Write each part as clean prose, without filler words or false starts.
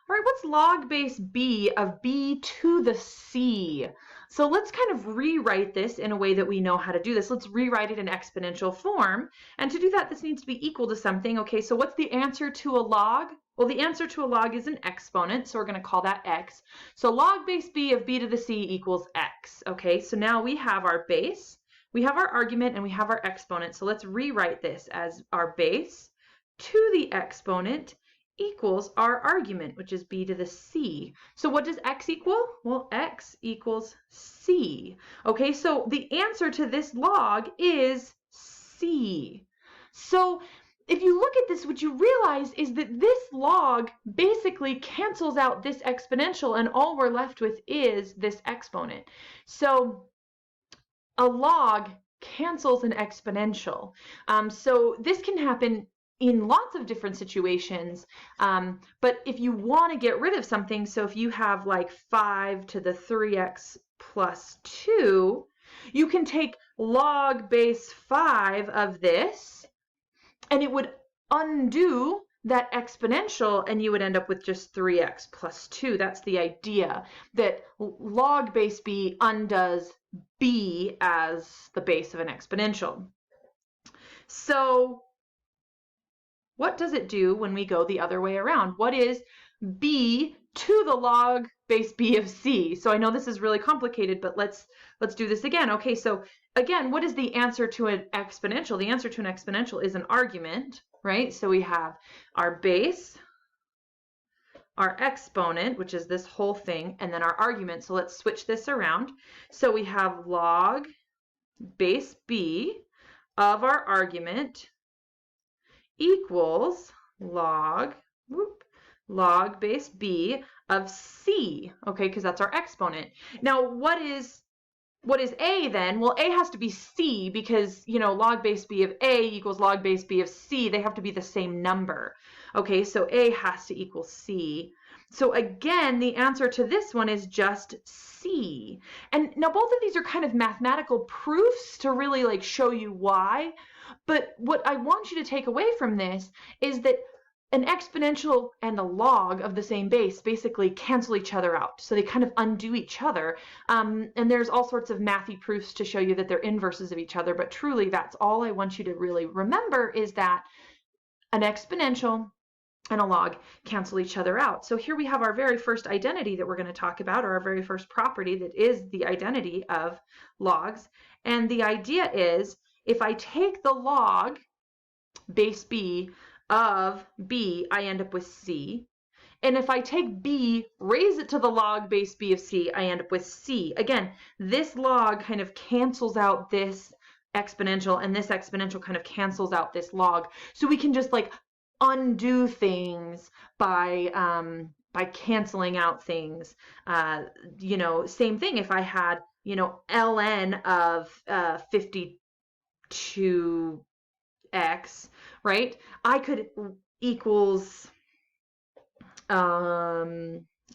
All right, what's log base b of b to the c? So let's kind of rewrite this in a way that we know how to do this. Let's rewrite it in exponential form. And to do that, this needs to be equal to something. Okay, so what's the answer to a log? Well, the answer to a log is an exponent, so we're going to call that x. So log base b of b to the c equals x. Okay, so now we have our base, we have our argument, and we have our exponent. So let's rewrite this as our base to the exponent equals our argument, which is b to the c. So what does x equal? Well, x equals c. Okay, so the answer to this log is c. So if you look at this, what you realize is that this log basically cancels out this exponential, and all we're left with is this exponent. So a log cancels an exponential. So this can happen in lots of different situations, but if you want to get rid of something, so if you have like 5 to the 3x plus 2, you can take log base 5 of this, and it would undo that exponential, and you would end up with just 3x plus 2. That's the idea, that log base b undoes b as the base of an exponential. So what does it do when we go the other way around? What is b to the log base b of c? So I know this is really complicated, but let's do this again. Okay, so again, what is the answer to an exponential? The answer to an exponential is an argument, right? So we have our base, our exponent, which is this whole thing, and then our argument. So let's switch this around. So we have log base b of our argument equals log base b of c, okay, because that's our exponent. Now, what is a then? Well, a has to be c because, you know, log base b of a equals log base b of c. They have to be the same number. Okay, so a has to equal c. So again, the answer to this one is just c. And now both of these are kind of mathematical proofs to really like show you why. But what I want you to take away from this is that an exponential and a log of the same base basically cancel each other out. So they kind of undo each other. And there's all sorts of mathy proofs to show you that they're inverses of each other. But truly, that's all I want you to really remember, is that an exponential and a log cancel each other out. So here we have our very first identity that we're going to talk about, or our very first property that is the identity of logs. And the idea is, if I take the log base b of b, I end up with c. And if I take b, raise it to the log base b of c, I end up with c. Again, this log kind of cancels out this exponential, and this exponential kind of cancels out this log. So we can just like undo things by canceling out things. You know, same thing if I had, you know, ln of 52x, right? I could equals, I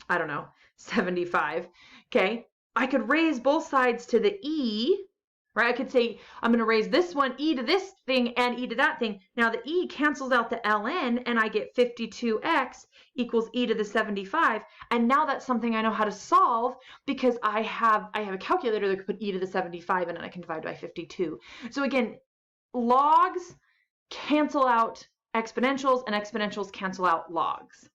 don't know, 75, okay? I could raise both sides to the e, right? I could say, I'm going to raise this one e to this thing and e to that thing. Now the e cancels out the ln, and I get 52x equals e to the 75. And now that's something I know how to solve because I have a calculator that could put e to the 75 in, and I can divide by 52. So again, logs cancel out exponentials, and exponentials cancel out logs.